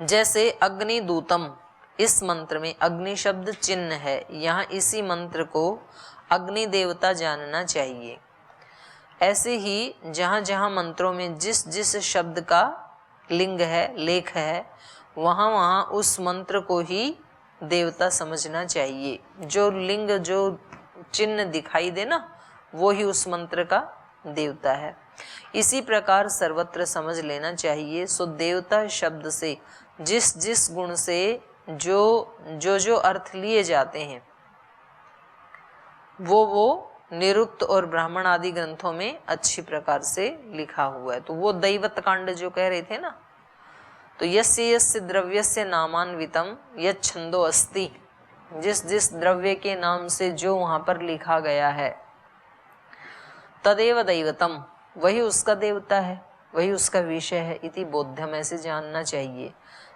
जैसे अग्निदूतम, इस मंत्र में अग्नि शब्द चिन्ह है, यहाँ इसी मंत्र को अग्नि देवता जानना चाहिए। ऐसे ही जहाँ जहाँ मंत्रों में जिस जिस शब्द का लिंग है, लेख है, वहाँ वहाँ उस मंत्र को ही देवता समझना चाहिए। जो लिंग, जो चिन्ह दिखाई दे ना, वो ही उस मंत्र का देवता है। इसी प्रकार सर्वत्र समझ लेना चाहिए। सो देवता शब्द से जिस जिस गुण से जो अर्थ लिए जाते हैं वो निरुक्त और ब्राह्मण आदि ग्रंथों में अच्छी प्रकार से लिखा हुआ है। तो वो दैवत कांड जो कह रहे थे ना, तो यस्य यस्य द्रव्यस्य नामान्वितम यत् छंदो अस्ति, जिस जिस द्रव्य के नाम से जो वहां पर लिखा गया है, तदेव दैवतम, वही उसका देवता है, वही उसका विषय है। इति बोध्यम, ऐसे जानना चाहिए।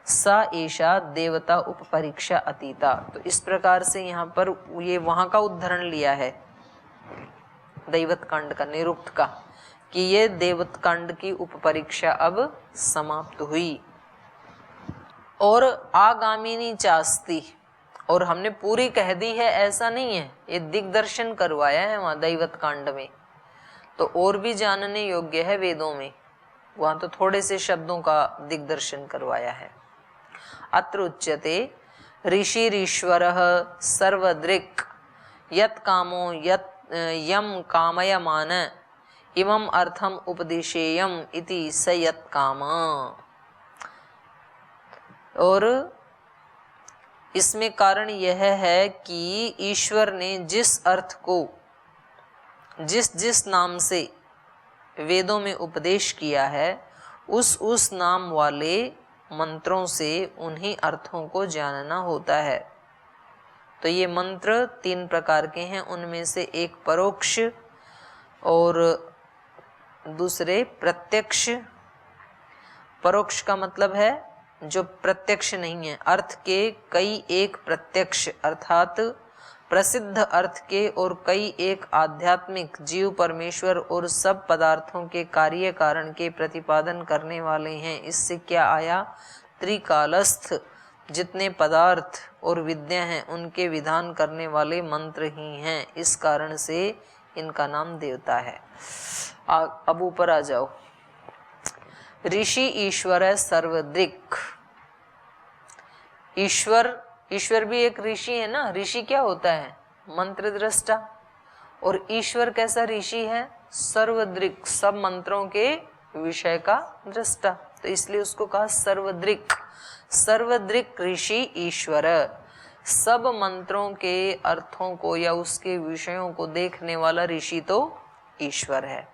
सा एषा देवता उपपरीक्षा अतीता, तो इस प्रकार से यहाँ पर ये वहां का उदाहरण लिया है दैवत कांड का, निरुक्त का, कि ये देवत कांड की उपपरीक्षा अब समाप्त हुई। और आगामिनी चास्ति, और हमने पूरी कह दी है ऐसा नहीं है, ये दिग्दर्शन करवाया है वहां दैवत कांड में। तो और भी जानने योग्य है वेदों में, वहां तो थोड़े से शब्दों का दिग्दर्शन करवाया है। अत्र उच्यते ऋषिरीश्वरः सर्वदृक् यत् कामो यत् यम कामयमान इमं अर्थम उपदेशेयम इति स यत् काम। और इसमें कारण यह है कि ईश्वर ने जिस अर्थ को जिस जिस नाम से वेदों में उपदेश किया है, उस नाम वाले मंत्रों से उन्हीं अर्थों को जानना होता है। तो ये मंत्र 3 प्रकार के हैं, उनमें से एक परोक्ष और दूसरे प्रत्यक्ष। परोक्ष का मतलब है जो प्रत्यक्ष नहीं है, अर्थ के कई एक प्रत्यक्ष, अर्थात प्रसिद्ध अर्थ के और कई एक आध्यात्मिक, जीव परमेश्वर और सब पदार्थों के कार्य कारण के प्रतिपादन करने वाले हैं। इससे क्या आया, त्रिकालस्थ जितने पदार्थ और विद्या हैं उनके विधान करने वाले मंत्र ही हैं। इस कारण से इनका नाम देवता है। अब ऊपर आ जाओ। ऋषि ईश्वर सर्वदृक्, ईश्वर भी एक ऋषि है ना। ऋषि क्या होता है, मंत्र दृष्टा। और ईश्वर कैसा ऋषि है, सर्वदृक्, सब मंत्रों के विषय का दृष्टा, तो इसलिए उसको कहा सर्वदृक्। सर्वदृक् ऋषि ईश्वर, सब मंत्रों के अर्थों को या उसके विषयों को देखने वाला ऋषि तो ईश्वर है।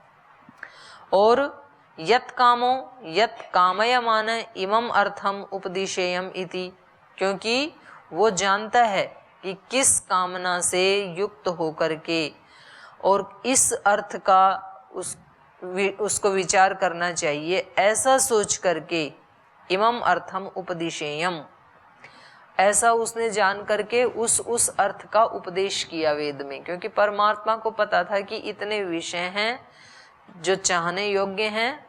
और यत् कामो यत् कामयमान इमं अर्थम उपदिशेयम इति, क्योंकि वो जानता है कि किस कामना से युक्त होकर के और इस अर्थ का उसको विचार करना चाहिए, ऐसा सोच करके इमम अर्थम उपदिशेयम, ऐसा उसने जान करके उस अर्थ का उपदेश किया वेद में। क्योंकि परमात्मा को पता था कि इतने विषय हैं जो चाहने योग्य हैं,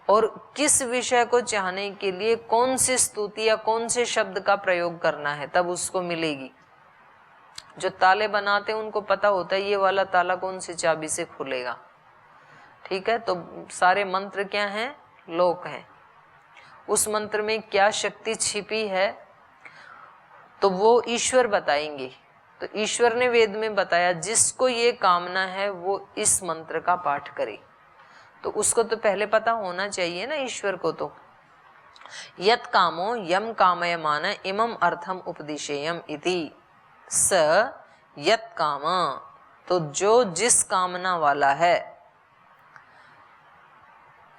और किस विषय को चाहने के लिए कौन सी स्तुति या कौन से शब्द का प्रयोग करना है, तब उसको मिलेगी। जो ताले बनाते हैं उनको पता होता है ये वाला ताला कौन सी चाबी से खुलेगा, ठीक है। तो सारे मंत्र क्या हैं, लोक हैं। उस मंत्र में क्या शक्ति छिपी है तो वो ईश्वर बताएंगे। तो ईश्वर ने वेद में बताया जिसको ये कामना है वो इस मंत्र का पाठ करे। तो उसको तो पहले पता होना चाहिए ना ईश्वर को। तो यत् कामो यम कामयमान इमं अर्थम उपदिशेयम इति स यत् काम, तो जो जिस कामना वाला है,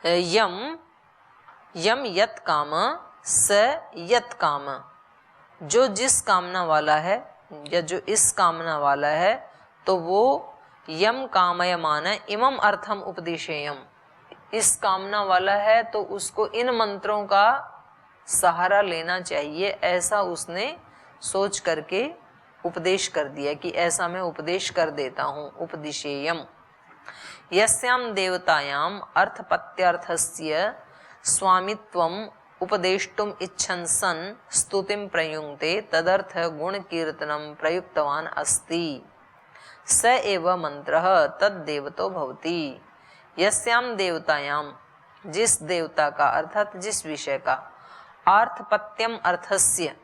यम यत् काम स यत् काम, जो जिस कामना वाला है या जो इस कामना वाला है, तो वो यम कामयमान इमं अर्थम उपदिशेयम, इस कामना वाला है तो उसको इन मंत्रों का सहारा लेना चाहिए। ऐसा उसने सोच करके उपदेश कर दिया कि ऐसा मैं उपदेश कर देता हूँ। उपदिशेयम यस्याम देवतायाम अर्थपत्यार्थस्य स्वामित्वम उपदेष्टुम इच्छन् सन् स्तुतिं प्रयुङ्क्ते तदर्थ गुण कीर्तनं प्रयुक्तवान अस्ति स एव मंत्रः तद्देवतो भवति। यस्याम देवतायाम, जिस देवता का अर्थात जिस विषय का, आर्थपत्यम अर्थस्य,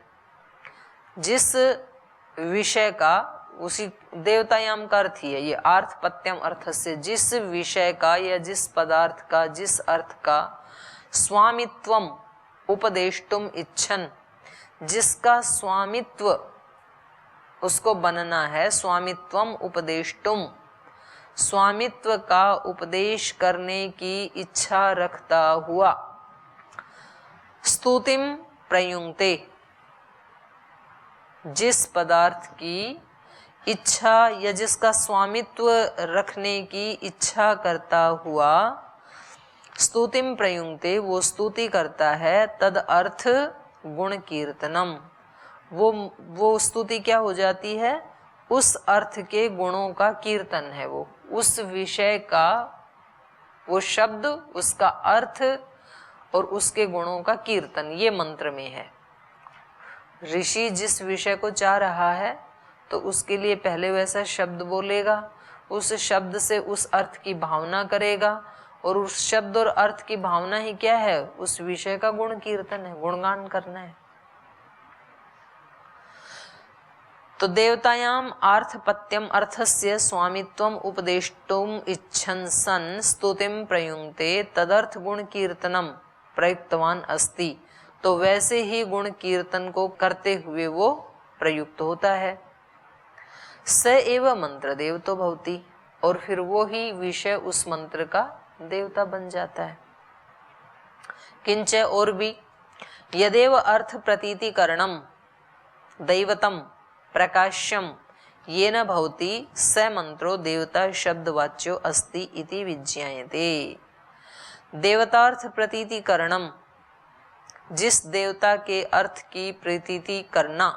जिस विषय का, उसी देवतायाम का अर्थ ही है ये आर्थपत्यम अर्थस्य, जिस विषय का या जिस पदार्थ का, जिस अर्थ का स्वामित्वम उपदेष्टुम इच्छन, जिसका स्वामित्व उसको बनना है, स्वामित्वम उपदेष्टुम, स्वामित्व का उपदेश करने की इच्छा रखता हुआ, स्तुतिम प्रयुङ्क्ते, जिस पदार्थ की इच्छा या जिसका स्वामित्व रखने की इच्छा करता हुआ, स्तुतिम प्रयुङ्क्ते, वो स्तुति करता है, तद अर्थ गुण कीर्तनम, वो स्तुति क्या हो जाती है, उस अर्थ के गुणों का कीर्तन है, वो उस विषय का, वो शब्द, उसका अर्थ और उसके गुणों का कीर्तन, ये मंत्र में है। ऋषि जिस विषय को चाह रहा है तो उसके लिए पहले वैसा शब्द बोलेगा, उस शब्द से उस अर्थ की भावना करेगा, और उस शब्द और अर्थ की भावना ही क्या है, उस विषय का गुण कीर्तन है, गुणगान करना है। तो देवतायाम आर्थपत्यम अर्थस्य स्वामित्वम उपदेष्टुम इच्छन् सन् स्तुतिम प्रयुङ्क्ते तदर्थ गुण कीर्तनम प्रयुक्तवान अस्ति, तो वैसे ही गुण कीर्तन को करते हुए वो प्रयुक्त होता है। स एव मंत्र देवतो भवति, और फिर वो ही विषय उस मंत्र का देवता बन जाता है। किंच, और भी, यदेव अर्थ प्रतीतिकरणम दैवतम प्रकाश्यम येन भवति स मंत्रो देवता शब्दवाच्यो अस्ति इति विज्ञायते। देवतार्थ प्रतीतिकरणम, जिस देवता के अर्थ की प्रतीति करना,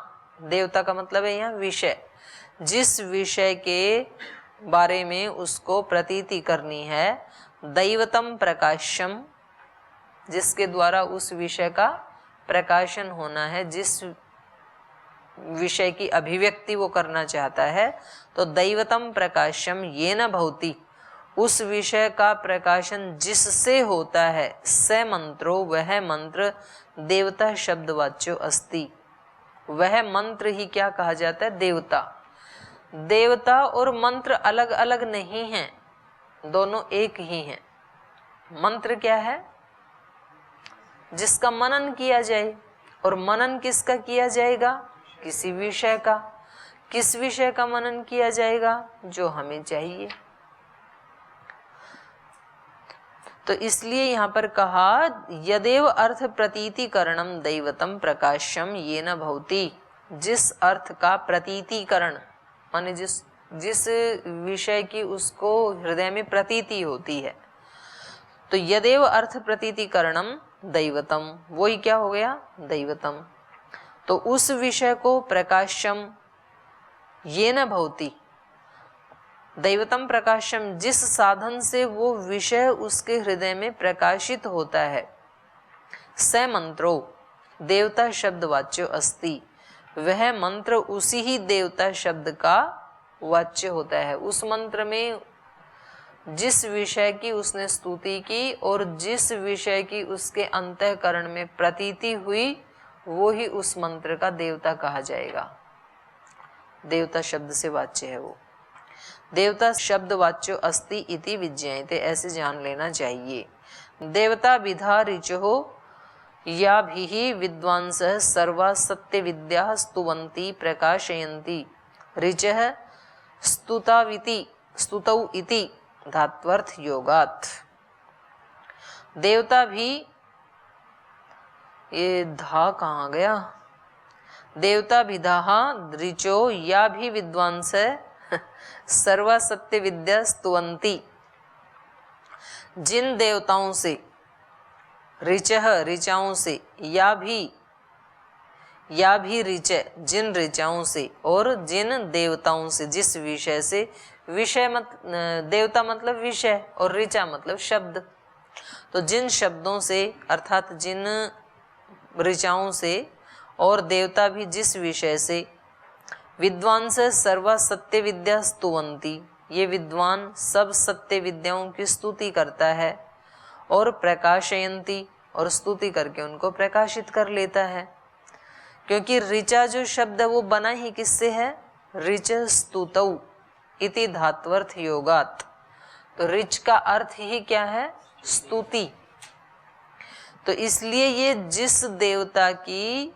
देवता का मतलब है यहाँ विषय, जिस विषय के बारे में उसको प्रतीति करनी है, दैवतम प्रकाश्यम, जिसके द्वारा उस विषय का प्रकाशन होना है, जिस विषय की अभिव्यक्ति वो करना चाहता है, तो दैवतम प्रकाशम येन भवति, उस विषय का प्रकाशन जिससे होता है, स मंत्रो, वह मंत्र देवता शब्दवाच्यो अस्ति, वह मंत्र ही क्या कहा जाता है, देवता। देवता और मंत्र अलग अलग नहीं हैं, दोनों एक ही हैं। मंत्र क्या है, जिसका मनन किया जाए, और मनन किसका किया जाएगा, किसी विषय का। किस विषय का मनन किया जाएगा, जो हमें चाहिए। तो इसलिए यहाँ पर कहा यदेव अर्थ प्रतीतिकरणम दैवतम प्रकाश्यम येन भवति, जिस अर्थ का प्रतीतिकरण माने जिस विषय की उसको हृदय में प्रतीति होती है, तो यदेव अर्थ प्रतीतिकरणम दैवतम, वही क्या हो गया, दैवतम। तो उस विषय को प्रकाश्यम येन भवति, दैवतम प्रकाशम, जिस साधन से वो विषय उसके हृदय में प्रकाशित होता है, स मंत्रो देवता शब्द वाच्य अस्ति, वह मंत्र उसी ही देवता शब्द का वाच्य होता है। उस मंत्र में जिस विषय की उसने स्तुति की और जिस विषय की उसके अंतःकरण में प्रतीति हुई, वो ही उस मंत्र का देवता कहा जाएगा। देवता शब्द से वाच्य है वो। देवता शब्द वाच्यो अस्ति इति विज्ञायते, ऐसे जान लेना चाहिए। देवता विधा ऋचो या भी विद्वांस सर्वा सत्य विद्या स्तुवन्ति प्रकाशयन्ति, ऋचः स्तुताविति स्तुतौ इति धात्वर्थ योगात्। देवता भी, ये धा कहाँ गया, देवता विधा ऋचो या भी विद्वांस सर्वा सत्य विद्या स्तुवन्ति, जिन देवताओं से, ऋचः ऋचाओं से, या भी ऋच, जिन ऋचाओं से और जिन देवताओं से, जिस विषय से, विषय देवता मतलब विषय और ऋचा मतलब शब्द, तो जिन शब्दों से अर्थात जिन ऋचाओं से और देवता भी जिस विषय से। विद्वान से सर्वा सत्य विद्या स्तुवंती, ये विद्वान सब सत्य विद्याओं की स्तुति करता है। और प्रकाशयंती, और स्तुति करके उनको प्रकाशित कर लेता है। क्योंकि ऋचा जो शब्द है वो बना ही किससे है? ऋच स्तुतौ इति धात्वर्थ योगात। तो ऋच का अर्थ ही क्या है? स्तुति। तो इसलिए ये जिस देवता की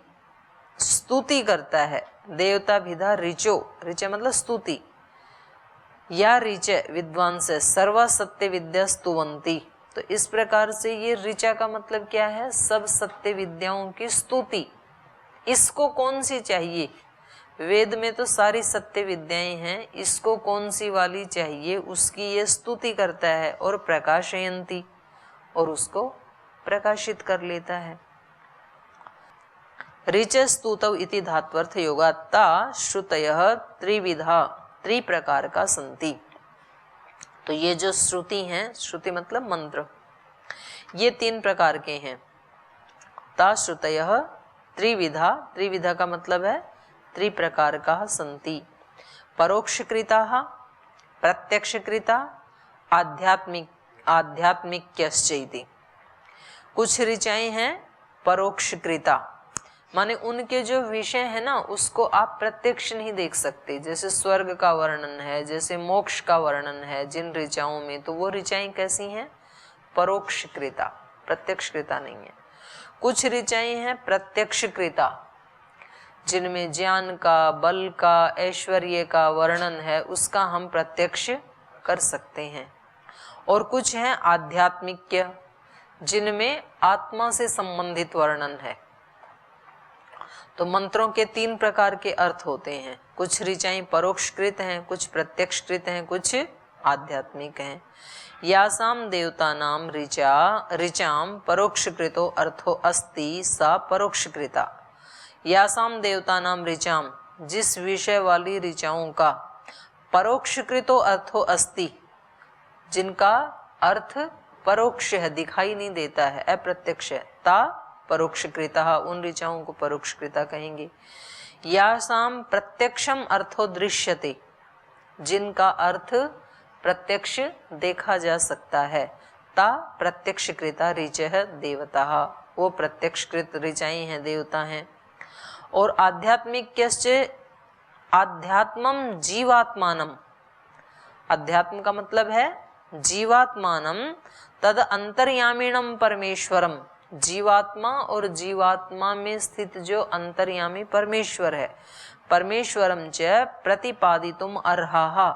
स्तुति करता है, देवता भिधा ऋचो, ऋच मतलब स्तुति, या ऋच विद्वान से सर्वा सत्य विद्या स्तुवंती। तो इस प्रकार से ये ऋचा का मतलब क्या है? सब सत्य विद्याओं की स्तुति। इसको कौन सी चाहिए? वेद में तो सारी सत्य विद्याएं हैं, इसको कौन सी वाली चाहिए? उसकी ये स्तुति करता है। और प्रकाशयंती, और उसको प्रकाशित कर लेता है। ऋच स्तुतौ इति धात्वर्थ योगा ता श्रुतयः त्रिविधा, त्रिप्रकार का संति। तो ये जो श्रुति हैं, श्रुति मतलब मंत्र, ये 3 प्रकार के हैं। ता श्रुतयः त्रिविधा, त्रिविधा का मतलब है त्रिप्रकार का संति। परोक्षकृताः, प्रत्यक्षकृता, आध्यात्मिक्यश्च इति। कुछ ऋचाएं हैं परोक्षकृता, माने उनके जो विषय है ना उसको आप प्रत्यक्ष नहीं देख सकते। जैसे स्वर्ग का वर्णन है, जैसे मोक्ष का वर्णन है जिन ऋचाओं में, तो वो ऋचाएं कैसी हैं? परोक्षकृता, प्रत्यक्षकृता नहीं है। कुछ ऋचाएं हैं प्रत्यक्षकृता, जिनमें ज्ञान का, बल का, ऐश्वर्य का वर्णन है, उसका हम प्रत्यक्ष कर सकते हैं। और कुछ हैं आध्यात्मिक, जिनमें आत्मा से संबंधित वर्णन है। तो मंत्रों के 3 प्रकार के अर्थ होते हैं। कुछ ऋचाएं परोक्षकृत हैं, कुछ प्रत्यक्षकृत हैं, कुछ आध्यात्मिक हैं। यासाम देवतानाम ऋचाम परोक्षकृतो अर्थो अस्ति सा परोक्षकृता। यासाम देवतानाम ऋचाम, जिस विषय वाली ऋचाओं का परोक्षकृतो अर्थो अस्ति, जिनका अर्थ परोक्ष है, दिखाई नहीं देता है, अप्रत्यक्ष है, ता परोक्षकृता, उन ऋचाओं को परोक्षकृता कहेंगे। यासाम प्रत्यक्षम अर्थो दृश्यते, जिनका अर्थ प्रत्यक्ष देखा जा सकता है, ता प्रत्यक्षकृता ऋचः देवता, वो प्रत्यक्षकृत ऋचाएं हैं, देवता हैं। और आध्यात्मिक्यश्च आध्यात्मम जीवात्मानम, अध्यात्म का मतलब है जीवात्मानम, तद अंतर्यामीणम परमेश्वरम, जीवात्मा और जीवात्मा में स्थित जो अंतर्यामी परमेश्वर है, परमेश्वरम च प्रतिपादितुम अर्हाः,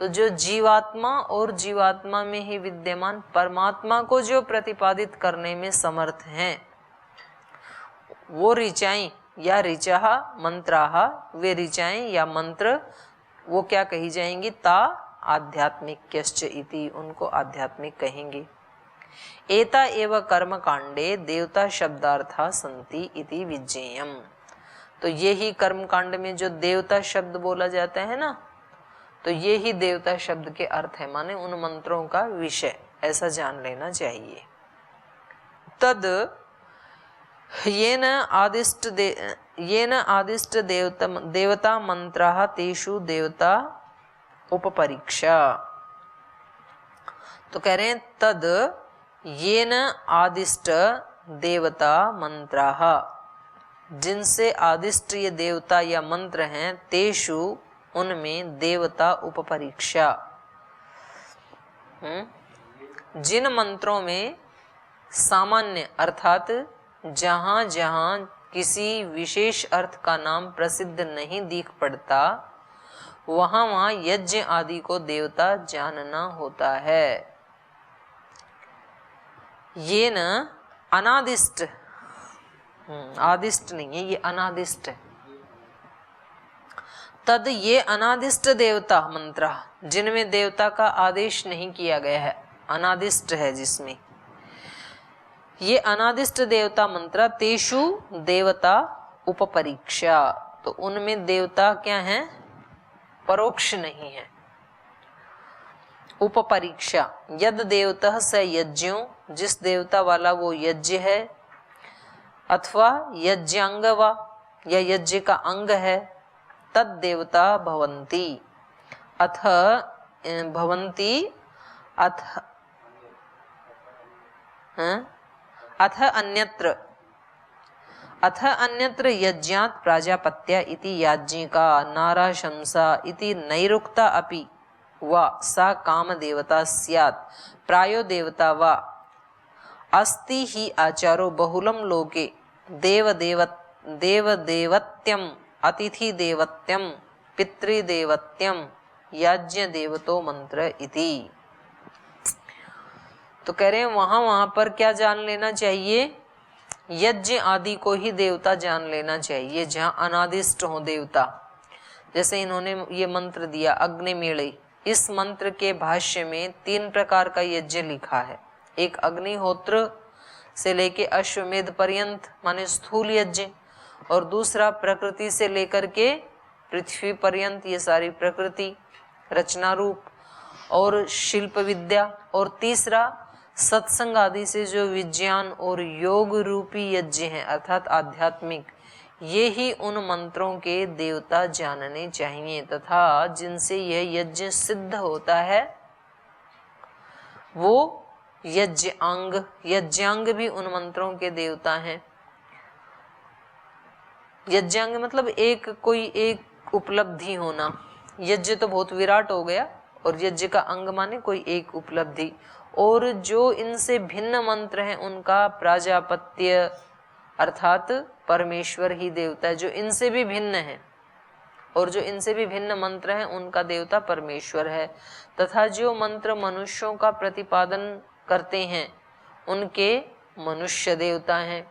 तो जो जीवात्मा और जीवात्मा में ही विद्यमान परमात्मा को जो प्रतिपादित करने में समर्थ हैं, वो ऋचाएं या ऋचाः मंत्राः, वे ऋचाएं या मंत्र वो क्या कही जाएंगी? ता आध्यात्मिक्यश्च इति, उनको आध्यात्मिक कहेंगे। एता एव कर्म कांडे देवता शब्दार्था संति इति विज्ञेयम्। तो ये ही कर्म कांड में जो देवता शब्द बोला जाता है ना, तो ये ही देवता शब्द के अर्थ है, माने उन मंत्रों का विषय, ऐसा जान लेना चाहिए। तद येन आदिष्ट देवता मंत्राः तेषु देवता उपपरीक्षा। तो कह रहे हैं तद येन आदिष्ट देवता मंत्राः, जिनसे आदिष्ट ये देवता या मंत्र हैं, तेषु उनमें देवता उपपरीक्षा, जिन मंत्रों में सामान्य अर्थात जहां जहां किसी विशेष अर्थ का नाम प्रसिद्ध नहीं दिख पड़ता, वहां वहां यज्ञ आदि को देवता जानना होता है। ये न अनादिष्ट, आदिष्ट नहीं है, ये अनादिष्ट है। तद ये अनादिष्ट देवता मंत्र, जिनमें देवता का आदेश नहीं किया गया है, अनादिष्ट है जिसमें, ये अनादिष्ट देवता मंत्र तेषु देवता उपपरीक्षा, तो उनमें देवता क्या है? परोक्ष नहीं है। उपपरीक्षा यद देवतः स यज्ञों, जिस देवता वाला वो यज्ञ है, अथवा यज्ञांग वा, या यज्ञ का अंग है, तद देवता भवन्ति, अथ भवन्ति, अथ अन्यत्र यज्ञात् प्राजापत्य इति याज्ञिका नाराशंसा इति नैरुक्ता अपि वा सा कामदेवता स्यात्, प्रायो देवता वा अस्ति हि आचारो बहुलं लोके देवदेवत्यम अतिथिदेवत्यम पितृदेवत्यम याज्ञ देवतो मंत्र इति। तो कह रहे हैं वहां पर क्या जान लेना चाहिए, यज्ञ आदि को ही देवता जान लेना चाहिए, जहाँ अनादिष्ट हो देवता। जैसे इन्होंने ये मंत्र दिया अग्निमेळे, इस मंत्र के भाष्य में 3 प्रकार का यज्ञ लिखा है। एक अग्निहोत्र से लेके अश्वमेध पर्यंत माने स्थूल यज्ञ, और दूसरा प्रकृति से लेकर के पृथ्वी पर्यंत, ये सारी प्रकृति रचना रूप और शिल्प विद्या, और तीसरा सत्संग आदि से जो विज्ञान और योग रूपी यज्ञ है अर्थात आध्यात्मिक, ये ही उन मंत्रों के देवता जानने चाहिए, तथा जिनसे यह यज्ञ सिद्ध होता है वो यज्ञांग भी उन मंत्रों के देवता हैं। यज्ञांग मतलब कोई एक उपलब्धि होना, यज्ञ तो बहुत विराट हो गया, और यज्ञ का अंग माने कोई एक उपलब्धि। और जो इनसे भिन्न मंत्र हैं उनका प्राजापत्य अर्थात परमेश्वर ही देवता है, जो इनसे भी भिन्न है, और जो इनसे भी भिन्न मंत्र हैं उनका देवता परमेश्वर है। तथा जो मंत्र मनुष्यों का प्रतिपादन करते हैं उनके मनुष्य देवता हैं।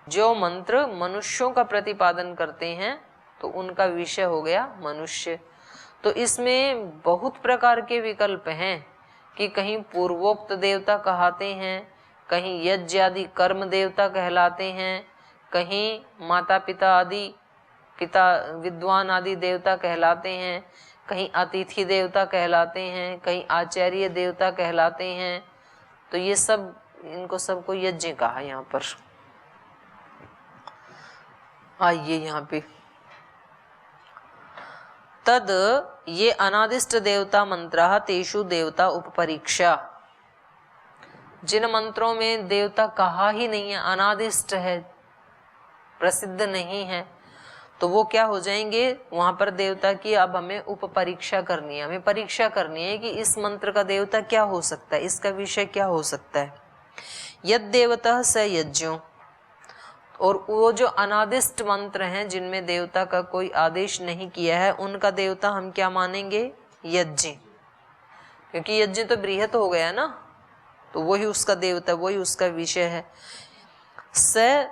जो मंत्र मनुष्यों का प्रतिपादन करते हैं तो उनका विषय हो गया मनुष्य। तो इसमें बहुत प्रकार के विकल्प हैं कि कहीं पूर्वोक्त देवता कहते हैं, कहीं यज्ञ आदि कर्म देवता कहलाते हैं, कहीं माता पिता आदि पिता विद्वान आदि देवता कहलाते हैं, कहीं अतिथि देवता कहलाते हैं, कहीं आचार्य देवता कहलाते हैं। तो ये सब, इनको सबको यज्ञ कहा यहाँ पर। आइए यहाँ पे तद ये अनादिष्ट देवता मंत्र तेषु देवता उपपरीक्षा, जिन मंत्रों में देवता कहा ही नहीं है, अनादिष्ट है, प्रसिद्ध नहीं है, तो वो क्या हो जाएंगे, वहां पर देवता की अब हमें उपपरीक्षा करनी है, हमें परीक्षा करनी है कि इस मंत्र का देवता क्या हो सकता है, इसका विषय क्या हो सकता है। यद देवतः स यज्ञो, और वो जो अनादिष्ट मंत्र हैं जिनमें देवता का कोई आदेश नहीं किया है, उनका देवता हम क्या मानेंगे, यज्ञ, क्योंकि यज्ञ तो बृहत हो गया ना, तो वही उसका देवता, वही उसका विषय है। स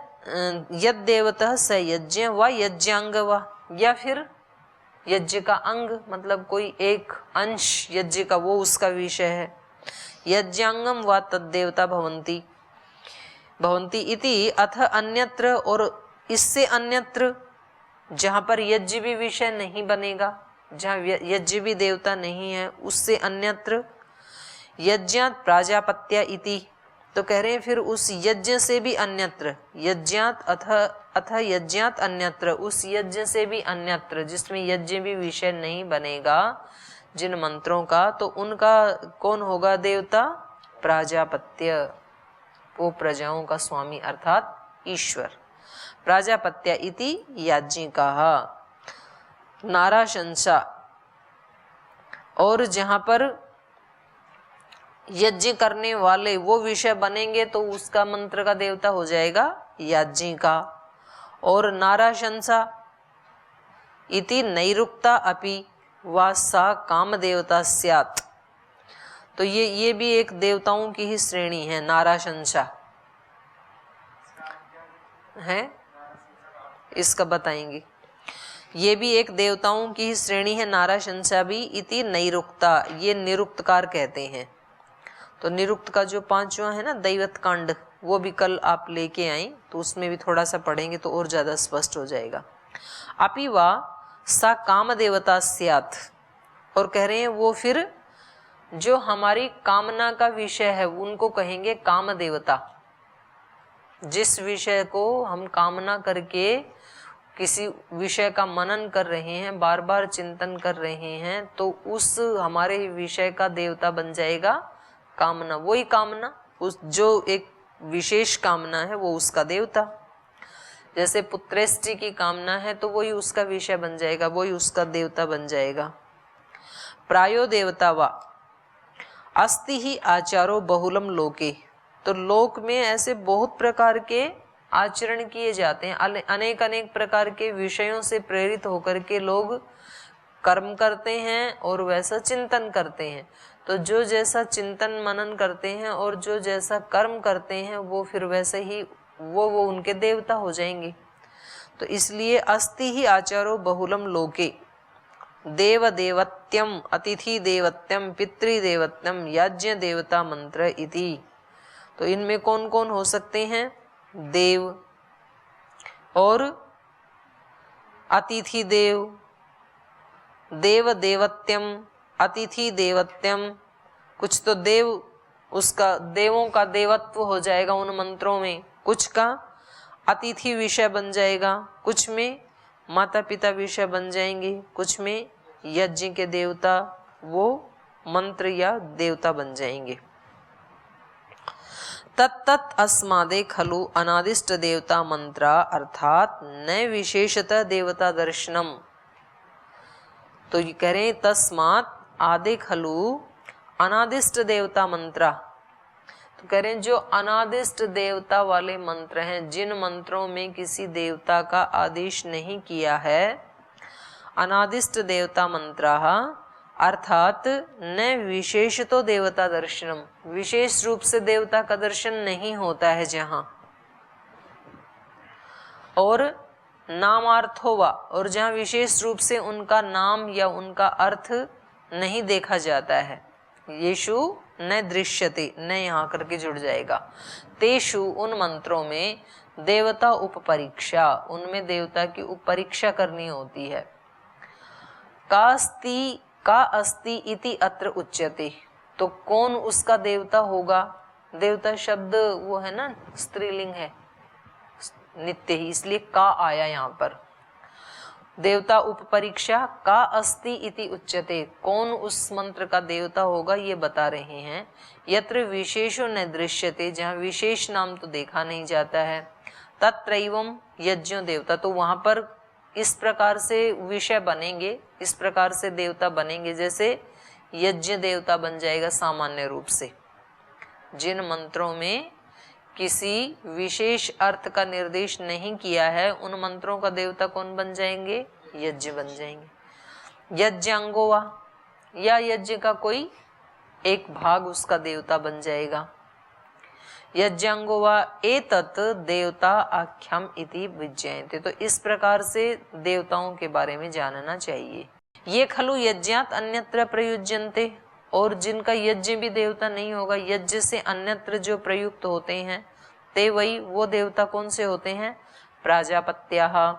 यद देवतः स यज्ञ व यज्ञांग व, या फिर यज्ञ का अंग मतलब कोई एक अंश यज्ञ का, वो उसका विषय है। यज्ञांगम व तद्देवता भवन्ति इति अथ अन्यत्र, और इससे अन्यत्र जहाँ पर यज्ञ भी विषय नहीं बनेगा, जहाँ यज्ञ भी देवता नहीं है, उससे अन्यत्र यज्ञात प्राजापत्य इति, तो कह रहे हैं फिर उस यज्ञ से भी अन्यत्र, यज्ञात अथ यज्ञात अन्यत्र, उस यज्ञ से भी अन्यत्र जिसमें यज्ञ भी विषय नहीं बनेगा जिन मंत्रों का, तो उनका कौन होगा देवता, प्राजापत्य, वो प्रजाओं का स्वामी अर्थात ईश्वर। प्राजापत्य इति याज्ञिकाः नाराशंसा, और जहां पर यज्ञ करने वाले वो विषय बनेंगे तो उसका मंत्र का देवता हो जाएगा याज्ञिका। और नाराशंसा इति नैरुक्ता अपि वा सा काम देवता स्यात्, तो ये भी एक देवताओं की ही श्रेणी है, नाराशंसा है, इसका बताएंगे। ये भी एक देवताओं की ही श्रेणी है, नाराशंसा भी। इति नैरुक्ता, ये निरुक्तकार कहते हैं। तो निरुक्त का जो 5वां है ना दैवत कांड, वो भी कल आप लेके आए, तो उसमें भी थोड़ा सा पढ़ेंगे तो और ज्यादा स्पष्ट हो जाएगा। अपि वा सा काम देवता स्यात्, और कह रहे हैं वो फिर जो हमारी कामना का विषय है उनको कहेंगे काम देवता। जिस विषय को हम कामना करके किसी विषय का मनन कर रहे हैं, बार बार चिंतन कर रहे हैं, तो उस हमारे विषय का देवता बन जाएगा कामना। वही कामना, उस जो एक विशेष कामना है वो उसका देवता। जैसे पुत्रेष्टि की कामना है तो वही उसका विषय बन जाएगा, वही उसका देवता बन जाएगा। प्रायो देवता वा अस्ति ही आचारो बहुलम लोके। तो लोक में ऐसे बहुत प्रकार के आचरण किए जाते हैं, अनेक अनेक प्रकार के विषयों से प्रेरित होकर के लोग कर्म करते हैं और वैसा चिंतन करते हैं। तो जो जैसा चिंतन मनन करते हैं और जो जैसा कर्म करते हैं वो फिर वैसे ही वो उनके देवता हो जाएंगे। तो इसलिए अस्ति ही आचारो बहुलम लोके देव देवत्यम अतिथि देवत्यम पितृदेवत्यम याज्ञ देवता मंत्र इति। तो इनमें कौन कौन हो सकते हैं? देव और अतिथि देव, देव देवत्यम, अतिथि देवत्यम। कुछ तो देव उसका देवों का देवत्व हो जाएगा उन मंत्रों में, कुछ का अतिथि विषय बन जाएगा, कुछ में माता पिता विषय बन जाएंगे, कुछ में यज्ञ के देवता वो मंत्र या देवता बन जाएंगे। तत्त अस्मादे खलु अनादिष्ट देवता मंत्रा अर्थात न विशेषतः देवता दर्शनम। तो ये कह रहे हैं तस्मात आदे खलु अनादिष्ट देवता मंत्रा। तो कह रहे हैं जो अनादिष्ट देवता वाले मंत्र हैं, जिन मंत्रों में किसी देवता का आदेश नहीं किया है, अनादिष्ट देवता मंत्राः अर्थात न विशेषतो देवता दर्शनम, विशेष रूप से देवता का दर्शन नहीं होता है जहां, और नामार्थो वा, और जहां विशेष रूप से उनका नाम या उनका अर्थ नहीं देखा जाता है। येषु न दृश्यते, न यहाँ करके जुड़ जाएगा। तेषु उन मंत्रों में देवता उपपरीक्षा, उनमें देवता की उपपरीक्षा करनी होती है। का अस्ति इति अत्र उच्यते। तो कौन उसका देवता होगा? देवता शब्द वो है ना, स्त्रीलिंग है नित्य ही, इसलिए का आया यहाँ पर। देवता उपपरीक्षा का अस्ति इति उच्यते, कौन उस मंत्र का देवता होगा ये बता रहे हैं। यत्र विशेषो न दृश्यते, जहाँ विशेष नाम तो देखा नहीं जाता है। तत्रैवं यज्ञो देवता, तो वहां पर इस प्रकार से विषय बनेंगे, इस प्रकार से देवता बनेंगे, जैसे यज्ञ देवता बन जाएगा सामान्य रूप से। जिन मंत्रों में किसी विशेष अर्थ का निर्देश नहीं किया है, उन मंत्रों का देवता कौन बन जाएंगे? यज्ञ बन जाएंगे। यज्ञांगो वा, या यज्ञ का कोई एक भाग उसका देवता बन जाएगा। यज्ञांगो वा एतत् देवता आख्याम इति विज्ञायते। तो इस प्रकार से देवताओं के बारे में जानना चाहिए। ये खलु यज्ञात अन्यत्र प्रयुज्यन्ते, और जिनका यज्ञ भी देवता नहीं होगा, यज्ञ से अन्यत्र जो प्रयुक्त होते हैं, ते वही वो देवता कौन से होते हैं? प्राजापत्याः,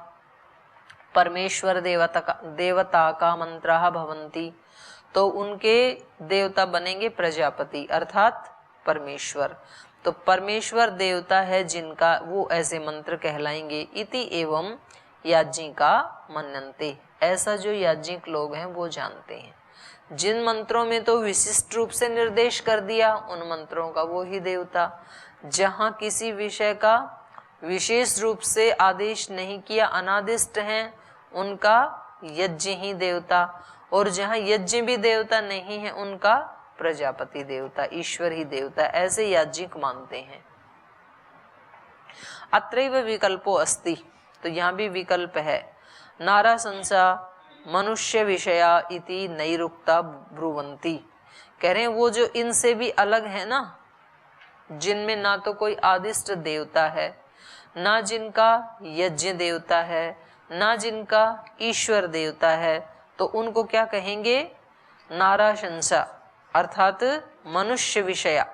परमेश्वर देवता का मंत्राः भवन्ति। तो उनके देवता बनेंगे प्रजापति अर्थात परमेश्वर। तो परमेश्वर देवता है जिनका, वो ऐसे मंत्र कहलाएंगे। इति एवं याज्ञिका मन्यन्ते, ऐसा जो याज्ञिक लोग हैं वो जानते हैं। जिन मंत्रों में तो विशिष्ट रूप से निर्देश कर दिया, उन मंत्रों का वो ही देवता। जहाँ किसी विषय का विशेष रूप से आदेश नहीं किया, अनादिष्ट हैं, उनका यज्ञ ही देवता। और जहाँ यज्ञ भी देवता नहीं है, उनका प्रजापति देवता, ईश्वर ही देवता, ऐसे याज्ञिक मानते हैं। अत्रैव विकल्पो अस्ति, तो यहाँ भी विकल्प है। नारा संसा मनुष्य विषया इति नैरुक्ता ब्रुवंती। कह रहे हैं वो जो इनसे भी अलग है ना, जिनमें ना तो कोई आदिष्ट देवता है, ना जिनका यज्ञ देवता है, ना जिनका ईश्वर देवता है, तो उनको क्या कहेंगे? नाराशंसा, अर्थात मनुष्य विषया,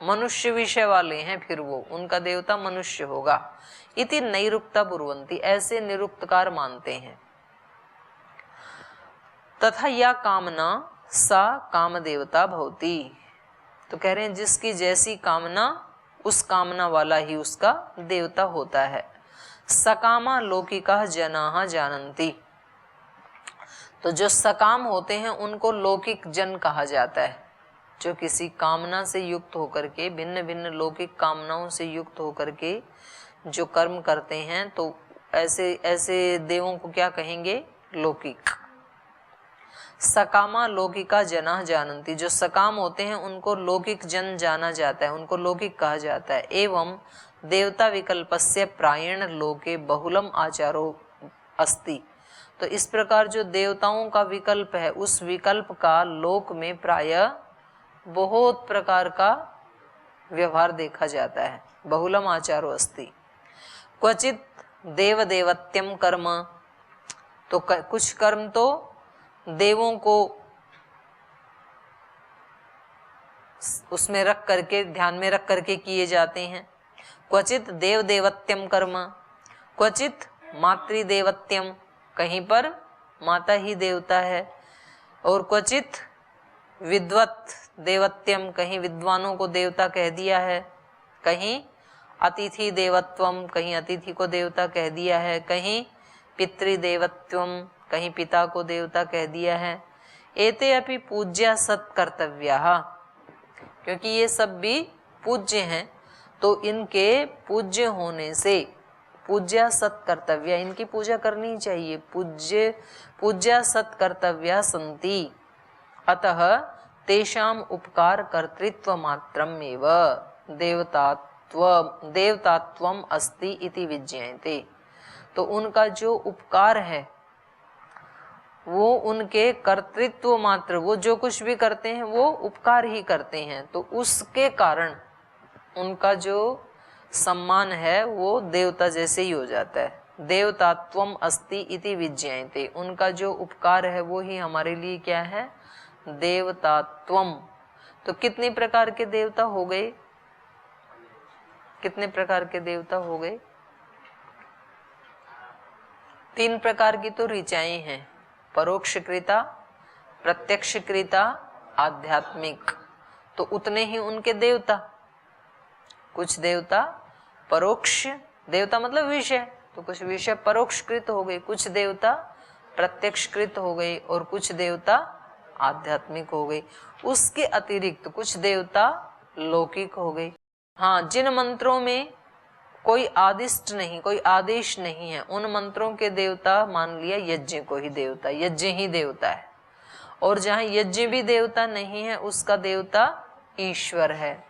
मनुष्य विषय वाले हैं, फिर वो उनका देवता मनुष्य होगा। इति नैरुक्ता ब्रुवंती, ऐसे निरुक्तकार मानते हैं। तथा या कामना सा काम देवता भवती। तो कह रहे हैं जिसकी जैसी कामना उस कामना वाला ही उसका देवता होता है। सकामा लौकिका जनाः जानन्ति, तो जो सकाम होते हैं उनको लौकिक जन कहा जाता है। जो किसी कामना से युक्त होकर के, भिन्न भिन्न लौकिक कामनाओं से युक्त होकर के जो कर्म करते हैं, तो ऐसे ऐसे देवों को क्या कहेंगे? लौकिक। सकामा लौकिका जनाः जानन्ति, जो सकाम होते हैं उनको लौकिक जन जाना जाता है, उनको लौकिक कहा जाता है। एवं देवता विकल्पस्य प्रायेण लोके बहुलम आचारो अस्ति, तो इस प्रकार जो देवताओं का विकल्प है, उस विकल्प का लोक में प्रायः बहुत प्रकार का व्यवहार देखा जाता है। बहुलम आचारो अस्ति। क्वचित देव देवत्यम कर्म, तो कुछ कर्म तो देवों को उसमें रख करके, ध्यान में रख करके किए जाते हैं। क्वचित देव देवत्यम कर्म, क्वचित मातृदेवत्यम, कहीं पर माता ही देवता है, और क्वचित विद्वत देवत्यम, कहीं विद्वानों को देवता कह दिया है, कहीं अतिथि देवत्वम, कहीं अतिथि को देवता कह दिया है, कहीं पितृदेवत्वम, कहीं पिता को देवता कह दिया है। एते अपि पूज्या सत्कर्तव्याः, क्योंकि ये सब भी पूज्य हैं, तो इनके पूज्य होने से पूज्या सत्कर्तव्या, इनकी पूजा करनी चाहिए। पूज्या सत्कर्तव्या सन्ति, अतः तेषाम उपकार कर्तृत्व मात्रम एव देवतात्वम अस्ति इति विज्ञायते, तो उनका जो उपकार है वो उनके कर्तृत्व मात्र, वो जो कुछ भी करते हैं वो उपकार ही करते हैं, तो उसके कारण उनका जो सम्मान है वो देवता जैसे ही हो जाता है। देवतात्वम अस्ति इति विज्ञायते, उनका जो उपकार है वो ही हमारे लिए क्या है? देवतात्वम। तो कितने प्रकार के देवता हो गए? कितने प्रकार के देवता हो गए? 3 प्रकार की तो ऋचाएं हैं, परोक्षकृता, प्रत्यक्षकृता, आध्यात्मिक। तो उतने ही उनके देवता। कुछ देवता परोक्ष, देवता मतलब विषय, तो कुछ विषय परोक्षकृत हो गए, कुछ देवता प्रत्यक्षकृत हो गए, और कुछ देवता आध्यात्मिक हो गई। उसके अतिरिक्त कुछ देवता लौकिक हो गई। हाँ, जिन मंत्रों में कोई आदिष्ट नहीं, कोई आदेश नहीं है, उन मंत्रों के देवता मान लिया यज्ञ को ही देवता, यज्ञ ही देवता है। और जहाँ यज्ञ भी देवता नहीं है, उसका देवता ईश्वर है।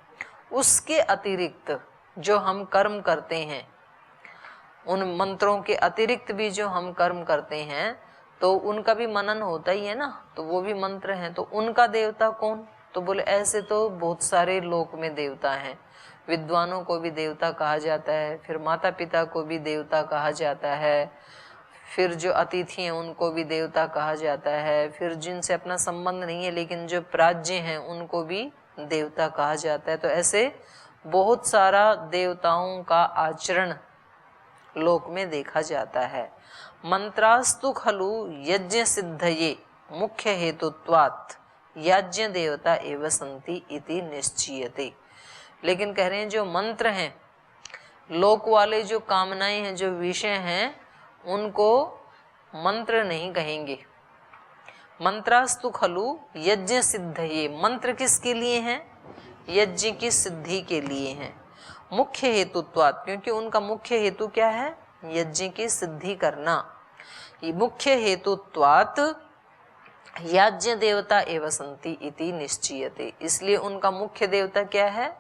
उसके अतिरिक्त जो हम कर्म करते हैं, उन मंत्रों के अतिरिक्त भी जो हम कर्म करते हैं, तो उनका भी मनन होता ही है ना, तो वो भी मंत्र हैं। तो उनका देवता कौन? तो बोले ऐसे तो बहुत सारे लोक में देवता हैं। विद्वानों को भी देवता कहा जाता है, फिर माता पिता को भी देवता कहा जाता है, फिर जो अतिथि हैं उनको भी देवता कहा जाता है, फिर जिनसे अपना संबंध नहीं है लेकिन जो प्राज्य हैं उनको भी देवता कहा जाता है। तो ऐसे बहुत सारा देवताओं का आचरण लोक में देखा जाता है। मंत्रास्तु खलु यज्ञ सिद्धये मुख्य हेतुत्वात् यज्ञ देवता एव सन्ति इति निश्चीयते। लेकिन कह रहे हैं जो मंत्र हैं, लोक वाले जो कामनाएं हैं, जो विषय हैं, उनको मंत्र नहीं कहेंगे। मंत्रास्तु खलु यज्ञ सिद्धये, मंत्र किसके लिए हैं? यज्ञ की सिद्धि के लिए हैं। मुख्य हेतुत्वात्, क्योंकि उनका मुख्य हेतु क्या है? यज्ञ की सिद्धि करना। ये मुख्य हेतुत्वात् यज्ञ देवता एव सन्ति इति निश्चीयते, इसलिए उनका मुख्य देवता क्या है?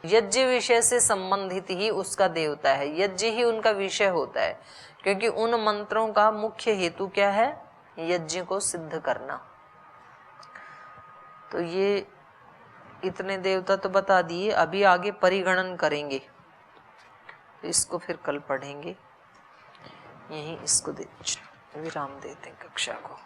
यज्ञ विषय से संबंधित ही उसका देवता है, यज्ञ ही उनका विषय होता है, क्योंकि उन मंत्रों का मुख्य हेतु क्या है? यज्ञ को सिद्ध करना। तो ये इतने देवता तो बता दिए, अभी आगे परिगणन करेंगे, इसको फिर कल पढ़ेंगे। यहीं इसको विराम देते हैं कक्षा को।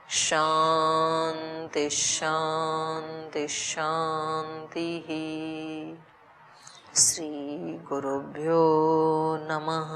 शांति शांति शांति। श्री गुरुभ्यो नमः।